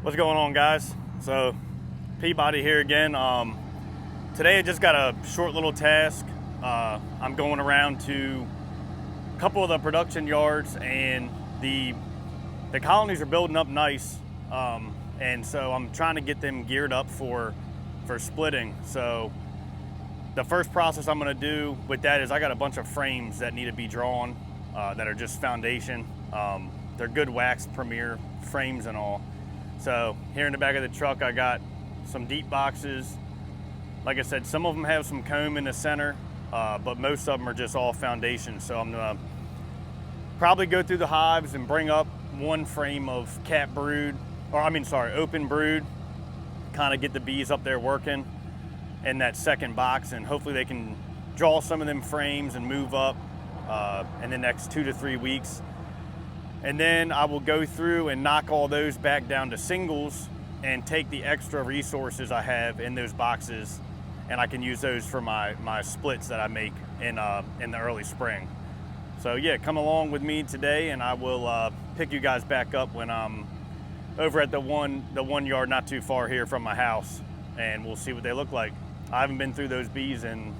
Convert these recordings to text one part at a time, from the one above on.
What's going on, guys? So Peabody here again. Today I just got a short little task. I'm going around to a couple of the production yards, and the colonies are building up nice, and so I'm trying to get them geared up for splitting. So the first process I'm going to do with that is I got a bunch of frames that need to be drawn that are just foundation. They're good wax premier frames and all. So here in the back of the truck, I got some deep boxes. Like I said, some of them have some comb in the center, but most of them are just all foundation. So I'm gonna probably go through the hives and bring up one frame of open brood, kind of get the bees up there working in that second box, and hopefully they can draw some of them frames and move up in the next 2 to 3 weeks. And then I will go through and knock all those back down to singles and take the extra resources I have in those boxes, and I can use those for my splits that I make in the early spring. So yeah, come along with me today, and I will pick you guys back up when I'm over at the one yard not too far here from my house, and we'll see what they look like. I haven't been through those bees in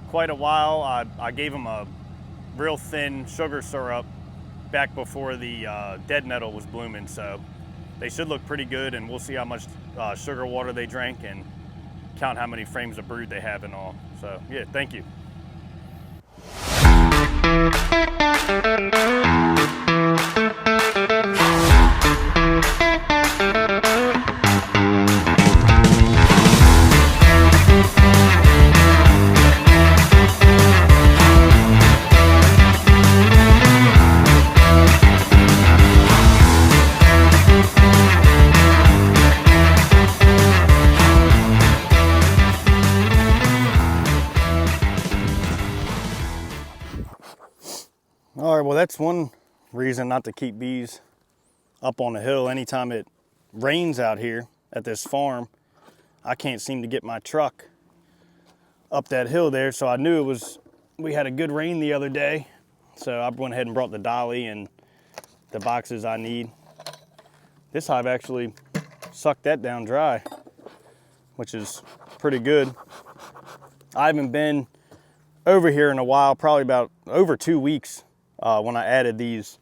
quite a while. I gave them a real thin sugar syrup back before the dead nettle was blooming, so they should look pretty good, and we'll see how much sugar water they drank and count how many frames of brood they have and all. So yeah, thank you. All right, well, that's one reason not to keep bees up on the hill. Anytime it rains out here at this farm, I can't seem to get my truck up that hill there. So I knew we had a good rain the other day. So I went ahead and brought the dolly and the boxes I need. This hive actually sucked that down dry, which is pretty good. I haven't been over here in a while, probably about over 2 weeks. When I added these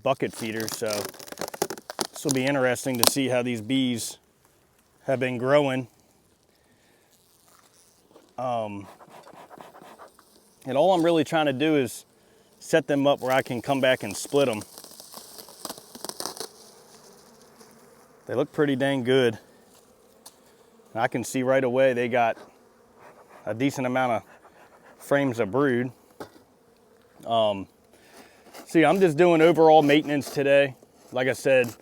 bucket feeders, so this will be interesting to see how these bees have been growing. And all I'm really trying to do is set them up where I can come back and split them. They look pretty dang good. And I can see right away they got a decent amount of frames of brood. See, I'm just doing overall maintenance today. Like I said,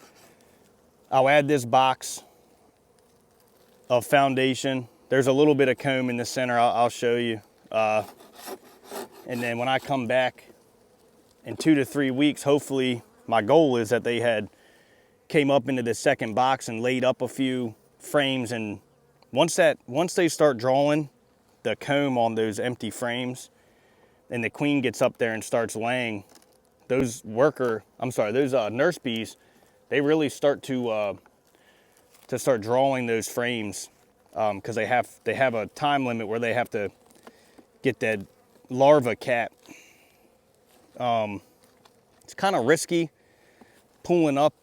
I'll add this box of foundation. There's a little bit of comb in the center, I'll show you. And then when I come back in 2 to 3 weeks, hopefully my goal is that they came up into the second box and laid up a few frames. And once they start drawing the comb on those empty frames and the queen gets up there and starts laying, those nurse bees, they really start to start drawing those frames, because they have a time limit where they have to get that larva capped. It's kind of risky pulling up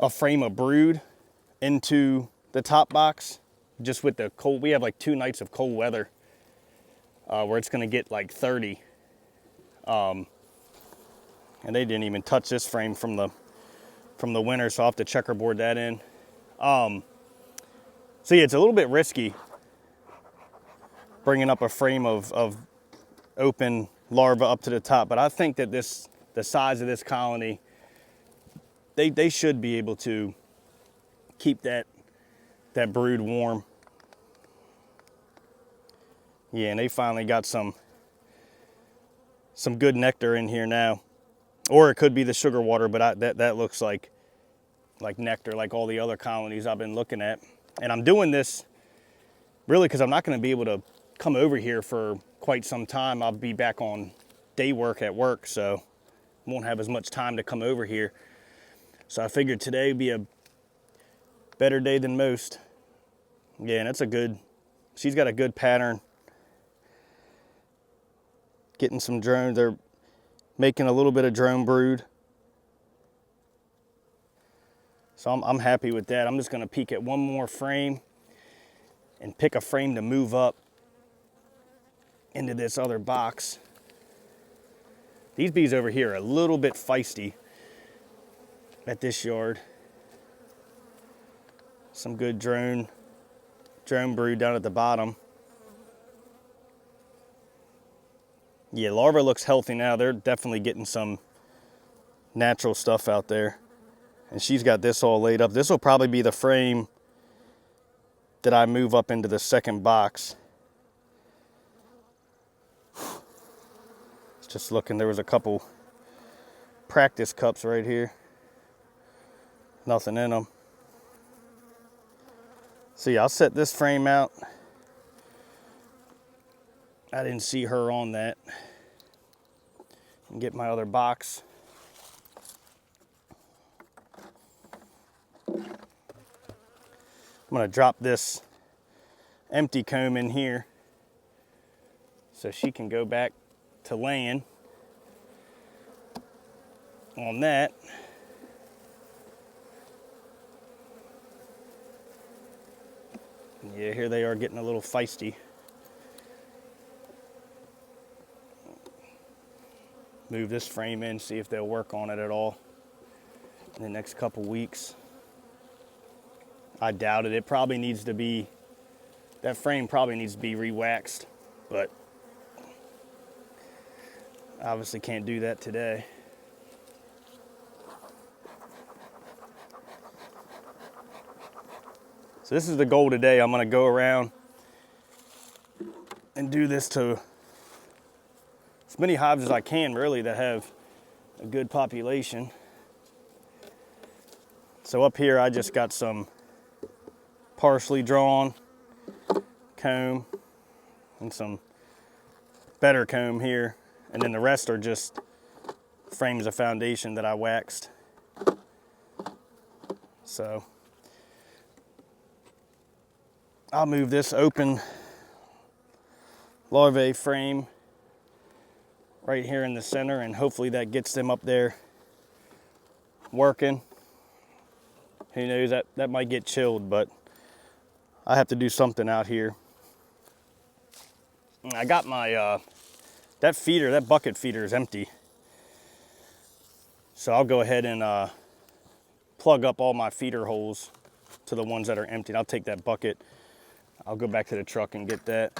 a frame of brood into the top box just with the cold. We have like 2 nights of cold weather where it's going to get like 30. And they didn't even touch this frame from the winter, so I'll have to checkerboard that in. So yeah, it's a little bit risky bringing up a frame of open larva up to the top, but I think that the size of this colony, they should be able to keep that brood warm. Yeah, and they finally got some good nectar in here now. Or it could be the sugar water, but that looks like nectar, like all the other colonies I've been looking at. And I'm doing this really because I'm not going to be able to come over here for quite some time. I'll be back on day work at work, so won't have as much time to come over here. So I figured today would be a Better day than most. Yeah, and it's a good, she's got a good pattern. Getting some drones, they're making a little bit of drone brood. So I'm happy with that. I'm just gonna peek at one more frame and pick a frame to move up into this other box. These bees over here are a little bit feisty at this yard. Some good drone brood down at the bottom. Yeah, larva looks healthy now. They're definitely getting some natural stuff out there. And she's got this all laid up. This will probably be the frame that I move up into the second box. Just looking, there was a couple practice cups right here. Nothing in them. So yeah, I'll set this frame out. I didn't see her on that. And get my other box. I'm gonna drop this empty comb in here so she can go back to laying on that. Yeah, here they are getting a little feisty. Move this frame in, see if they'll work on it at all in the next couple weeks. I doubt it. It probably needs to be, that frame probably needs to be re-waxed, but obviously can't do that today. So this is the goal today. I'm gonna go around and do this to as many hives as I can, really, that have a good population. So up here, I just got some partially drawn comb and some better comb here. And then the rest are just frames of foundation that I waxed. So I'll move this open larvae frame right here in the center, and hopefully that gets them up there working. Who knows, that might get chilled, but I have to do something out here. I got my, that feeder, that bucket feeder is empty. So I'll go ahead and plug up all my feeder holes to the ones that are empty. I'll take that bucket. I'll go back to the truck and get that.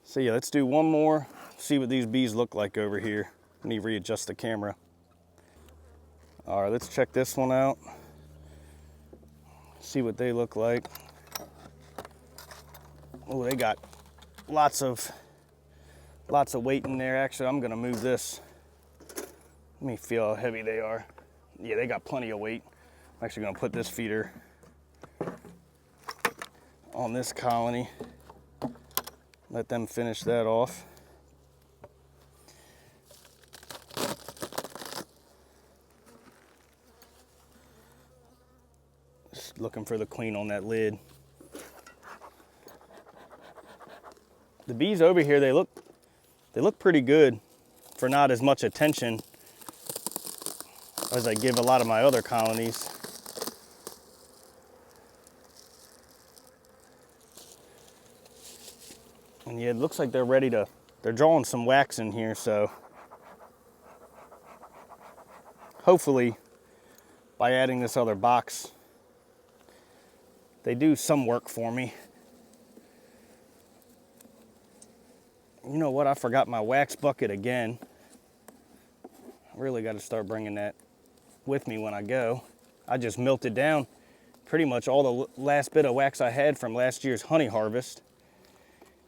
So yeah, let's do one more. See what these bees look like over here. Let me readjust the camera. All right, let's check this one out. See what they look like. Oh, they got lots of weight in there. Actually, I'm gonna move this. Let me feel how heavy they are. Yeah, they got plenty of weight. I'm actually gonna put this feeder on this colony. Let them finish that off. Just looking for the queen on that lid. The bees over here, they look pretty good for not as much attention as I give a lot of my other colonies. And yeah, it looks like they're ready to, they're drawing some wax in here, so hopefully by adding this other box, they do some work for me. You know what, I forgot my wax bucket again. I really got to start bringing that with me when I go. I just melted down pretty much all the last bit of wax I had from last year's honey harvest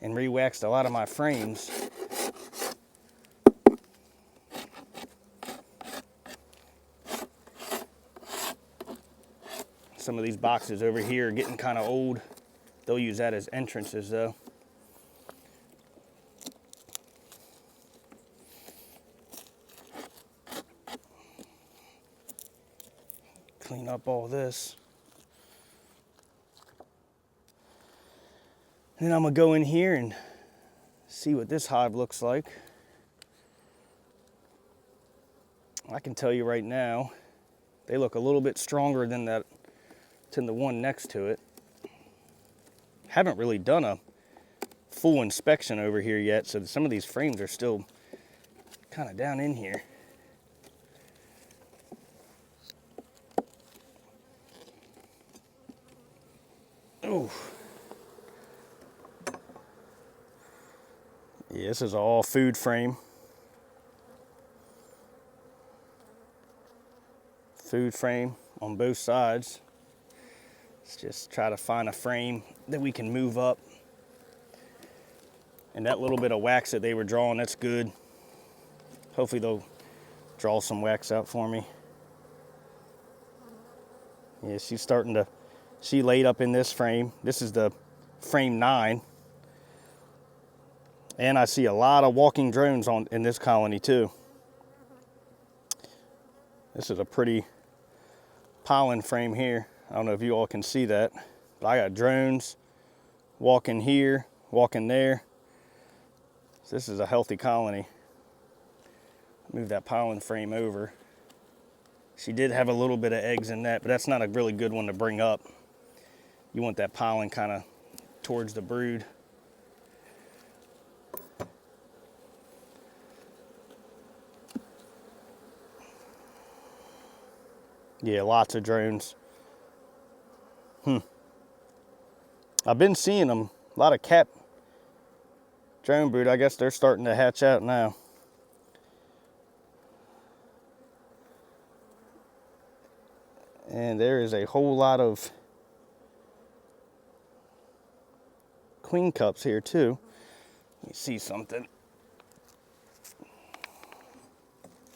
and re-waxed a lot of my frames. Some of these boxes over here are getting kind of old. They'll use that as entrances though. clean up all this. And then I'm gonna go in here and see what this hive looks like. I can tell you right now, they look a little bit stronger than the one next to it. Haven't really done a full inspection over here yet, so some of these frames are still kind of down in here. Oh. Yeah, this is all food frame. Food frame on both sides. Let's just try to find a frame that we can move up. And that little bit of wax that they were drawing, that's good. Hopefully they'll draw some wax out for me. Yeah, she laid up in this frame. This is the frame 9. And I see a lot of walking drones in this colony too. This is a pretty pollen frame here. I don't know if you all can see that, but I got drones walking here, walking there. So this is a healthy colony. Move that pollen frame over. She did have a little bit of eggs in that, but that's not a really good one to bring up. You want that pollen kind of towards the brood. Yeah, lots of drones. I've been seeing them. A lot of cap drone brood. I guess they're starting to hatch out now. And there is a whole lot of queen cups here too. Let me see something.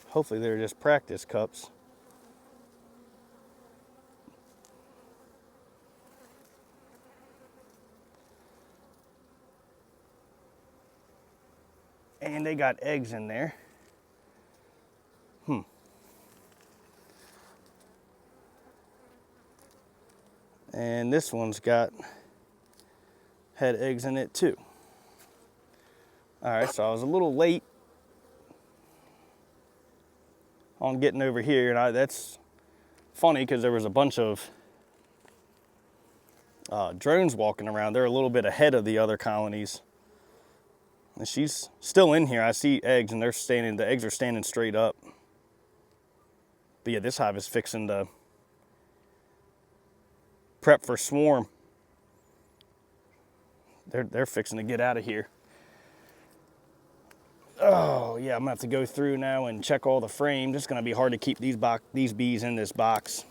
Hopefully they're just practice cups. And they got eggs in there. And this one's had eggs in it too. All right, so I was a little late on getting over here, and that's funny because there was a bunch of drones walking around. They're a little bit ahead of the other colonies. And she's still in here. I see eggs, and the eggs are standing straight up. But yeah, this hive is fixing to prep for swarm. They're fixing to get out of here. Oh yeah, I'm gonna have to go through now and check all the frames. It's gonna be hard to keep these bees in this box.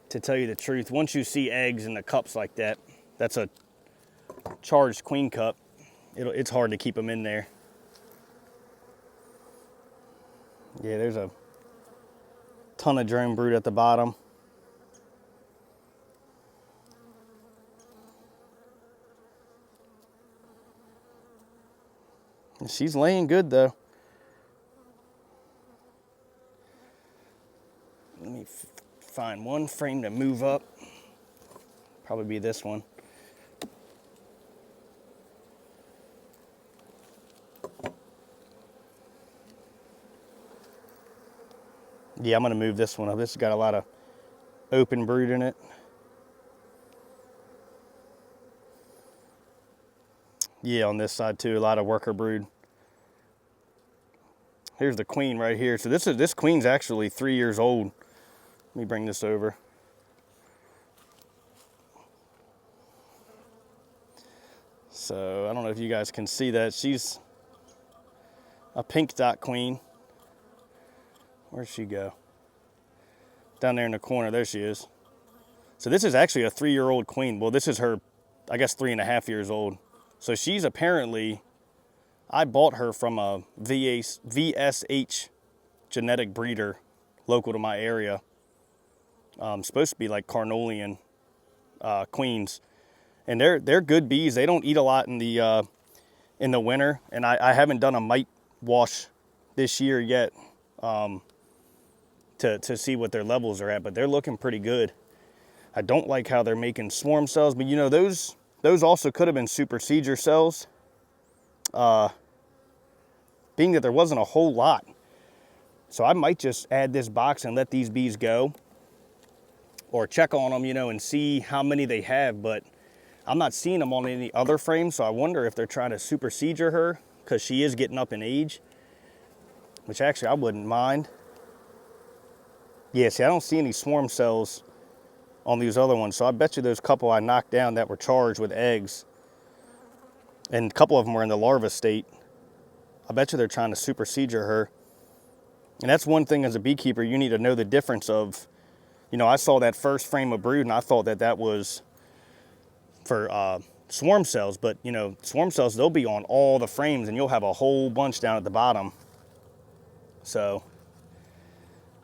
To tell you the truth, once you see eggs in the cups like that, that's a charged queen cup. It's hard to keep them in there. Yeah, there's a ton of drone brood at the bottom. And she's laying good though. Let me find one frame to move up. Probably be this one. Yeah, I'm gonna move this one up. This has got a lot of open brood in it. Yeah, on this side too, a lot of worker brood. Here's the queen right here. So this queen's actually 3 years old. Let me bring this over. So I don't know if you guys can see that. She's a pink dot queen. Where'd she go? Down there in the corner, there she is. So this is actually a 3-year-old queen. Well, this is her, I guess, 3.5 years old. So she's apparently, I bought her from a VSH genetic breeder local to my area. Supposed to be like Carnolian queens. And they're good bees. They don't eat a lot in the winter. And I haven't done a mite wash this year yet. to see what their levels are at, but they're looking pretty good. I don't like how they're making swarm cells, but you know, those also could have been Supercedure cells, being that there wasn't a whole lot. So I might just add this box and let these bees go, or check on them, you know, and see how many they have, but I'm not seeing them on any other frames, so I wonder if they're trying to Supercedure her, because she is getting up in age, which actually I wouldn't mind. Yeah, see, I don't see any swarm cells on these other ones, so I bet you those couple I knocked down that were charged with eggs, and a couple of them were in the larva state, I bet you they're trying to Supercedure her. And that's one thing as a beekeeper, you need to know the difference of, you know, I saw that first frame of brood and I thought that that was for swarm cells, but you know, swarm cells, they'll be on all the frames and you'll have a whole bunch down at the bottom. So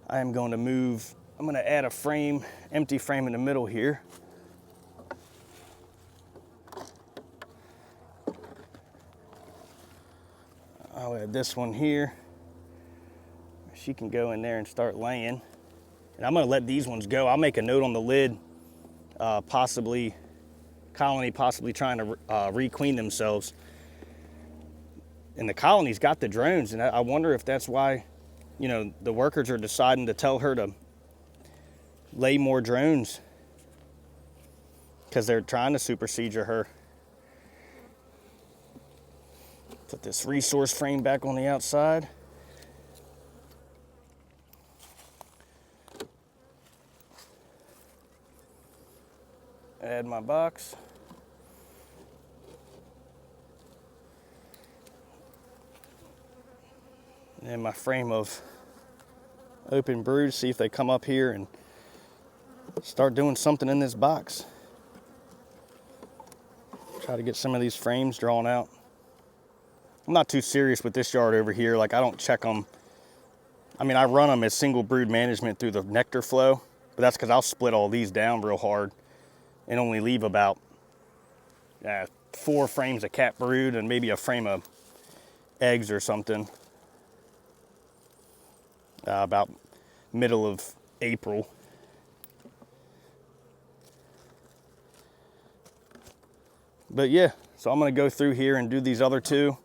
I am going to move, I'm going to add a frame, empty frame in the middle here. I'll add this one here. She can go in there and start laying. And I'm going to let these ones go. I'll make a note on the lid, colony possibly trying to requeen themselves. And the colony's got the drones, and I wonder if that's why, you know, the workers are deciding to tell her to lay more drones, because they're trying to Supercedure her. Put this resource frame back on the outside. Add my box. And my frame of open brood, see if they come up here and start doing something in this box. Try to get some of these frames drawn out. I'm not too serious with this yard over here. Like, I don't check them. I mean, I run them as single brood management through the nectar flow, but that's because I'll split all these down real hard and only leave about 4 frames of cat brood and maybe a frame of eggs or something. About middle of April. But yeah, so I'm gonna go through here and do these other 2.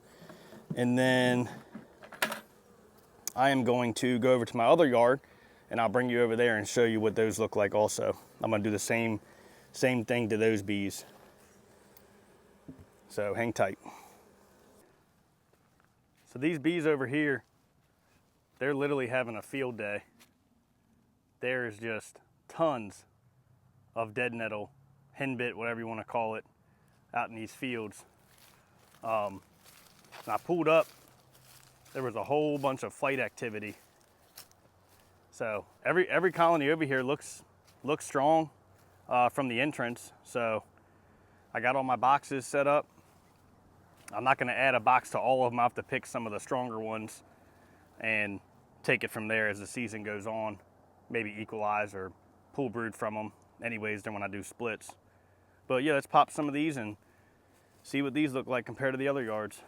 And then I am going to go over to my other yard and I'll bring you over there and show you what those look like also. I'm gonna do the same thing to those bees. So hang tight. So these bees over here, they're literally having a field day. There's just tons of dead nettle, henbit, whatever you want to call it, out in these fields. And I pulled up, there was a whole bunch of flight activity. So every colony over here looks strong from the entrance. So I got all my boxes set up. I'm not going to add a box to all of them. I have to pick some of the stronger ones and take it from there as the season goes on. Maybe equalize or pull brood from them anyways then when I do splits. But yeah, let's pop some of these and see what these look like compared to the other yards.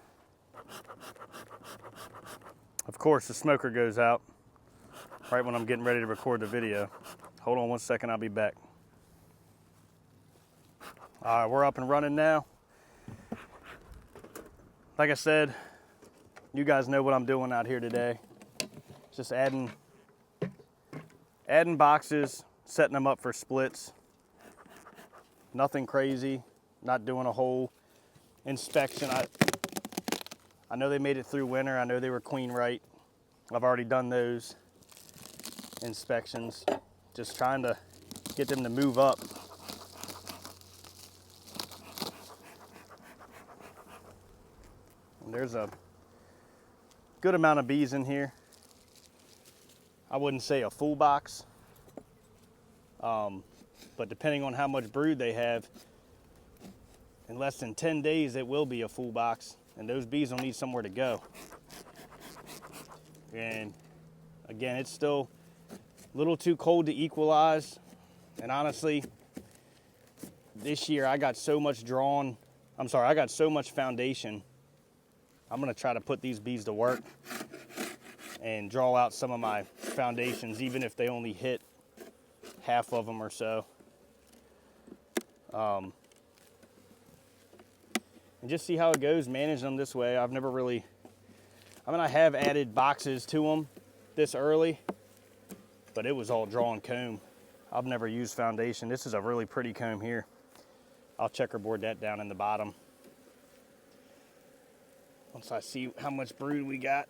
Of course, the smoker goes out right when I'm getting ready to record the video. Hold on one second, I'll be back. All right, we're up and running now. Like I said, you guys know what I'm doing out here today. Just adding boxes, setting them up for splits. Nothing crazy, not doing a whole inspection. I know they made it through winter. I know they were queen right. I've already done those inspections. Just trying to get them to move up. And there's a good amount of bees in here. I wouldn't say a full box, but depending on how much brood they have, in less than 10 days it will be a full box, and those bees will need somewhere to go. And again, it's still a little too cold to equalize, and honestly, this year I got so much I got so much foundation. I'm gonna try to put these bees to work and draw out some of my foundations, even if they only hit half of them or so. And just see how it goes managing them this way. I've never really, I mean, I have added boxes to them this early, but it was all drawn comb. I've never used foundation. This is a really pretty comb here. I'll checkerboard that down in the bottom once I see how much brood we got.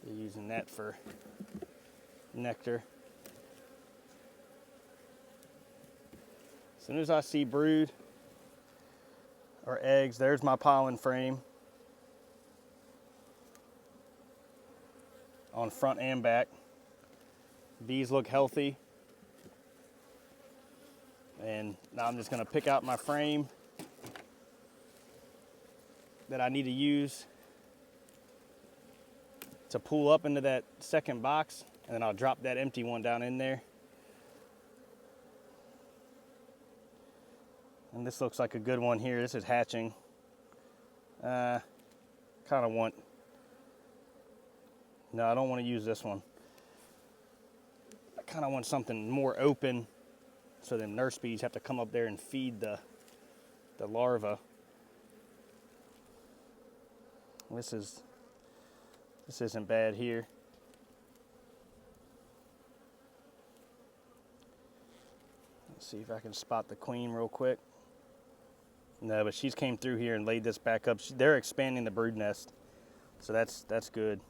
They're using that for nectar. As soon as I see brood or eggs, there's my pollen frame on front and back. Bees look healthy. And now I'm just gonna pick out my frame that I need to use to pull up into that second box, and then I'll drop that empty one down in there. And this looks like a good one here. This is hatching. Kind of want, no, I don't want to use this one. I kind of want something more open, so them nurse bees have to come up there and feed the larva. This isn't bad here. Let's see if I can spot the queen real quick. No, but she's came through here and laid this back up. They're expanding the brood nest, so that's good.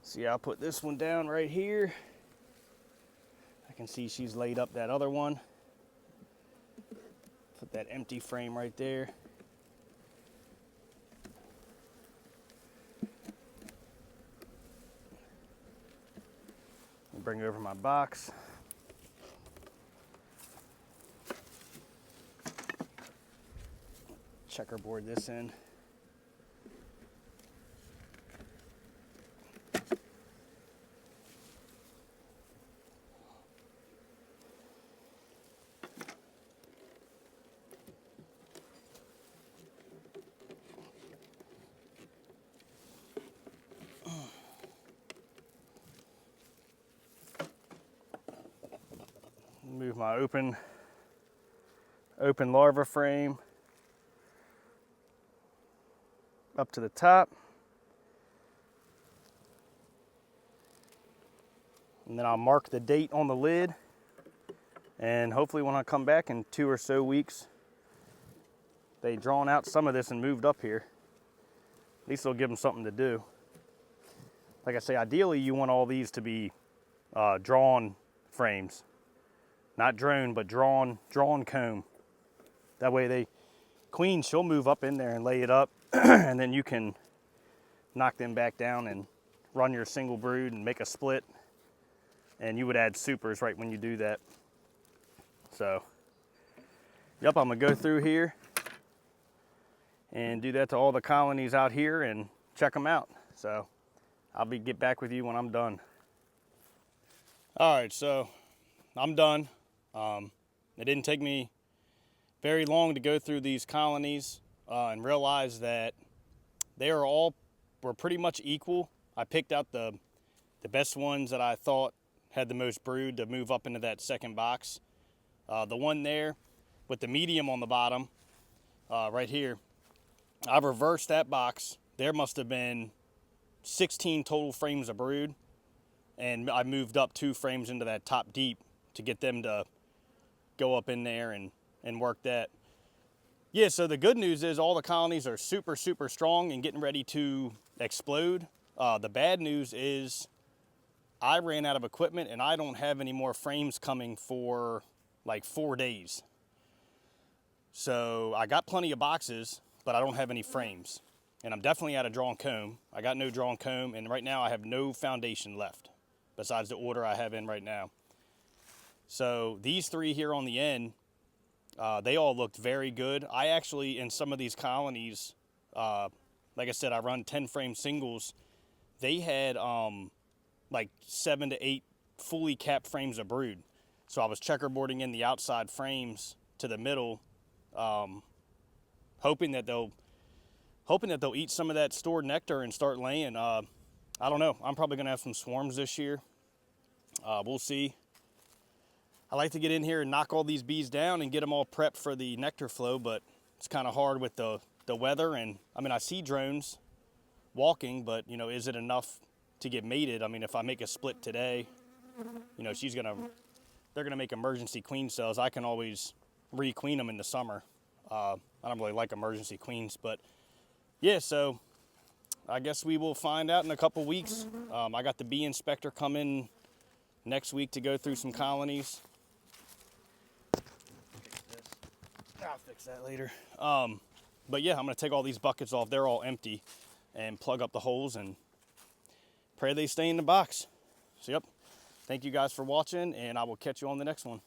See, I'll put this one down right here. I can see she's laid up that other one. Put that empty frame right there. Bring over my box. Checkerboard this in. Move my open larva frame up to the top. And then I'll mark the date on the lid. And hopefully when I come back in 2 or so weeks, they've drawn out some of this and moved up here. At least they'll give them something to do. Like I say, ideally you want all these to be drawn frames. Not drone, but drawn comb. That way queen, she'll move up in there and lay it up, and then you can knock them back down and run your single brood and make a split. And you would add supers right when you do that. So, yep, I'm gonna go through here and do that to all the colonies out here and check them out. So, I'll get back with you when I'm done. All right, so I'm done. It didn't take me very long to go through these colonies and realize that they were pretty much equal. I picked out the best ones that I thought had the most brood to move up into that second box. The one there with the medium on the bottom, right here, I reversed that box. There must have been 16 total frames of brood, and I moved up 2 frames into that top deep to get them to go up in there and work that. Yeah, so the good news is all the colonies are super, super strong and getting ready to explode. The bad news is I ran out of equipment and I don't have any more frames coming for like 4 days. So I got plenty of boxes, but I don't have any frames. And I'm definitely out of drawn comb. I got no drawn comb, and right now I have no foundation left besides the order I have in right now. So these 3 here on the end, they all looked very good. I actually, in some of these colonies, like I said, I run 10 frame singles. They had like 7 to 8 fully capped frames of brood. So I was checkerboarding in the outside frames to the middle, hoping that they'll hoping that they'll eat some of that stored nectar and start laying. I don't know. I'm probably gonna have some swarms this year. We'll see. I like to get in here and knock all these bees down and get them all prepped for the nectar flow, but it's kind of hard with the weather. And I mean, I see drones walking, but you know, is it enough to get mated? I mean, if I make a split today, you know, they're gonna make emergency queen cells. I can always re-queen them in the summer. I don't really like emergency queens, but yeah, so I guess we will find out in a couple weeks. I got the bee inspector coming next week to go through some colonies. I'll fix that later. But yeah, I'm gonna take all these buckets off. They're all empty, and plug up the holes and pray they stay in the box. So yep, thank you guys for watching, and I will catch you on the next one.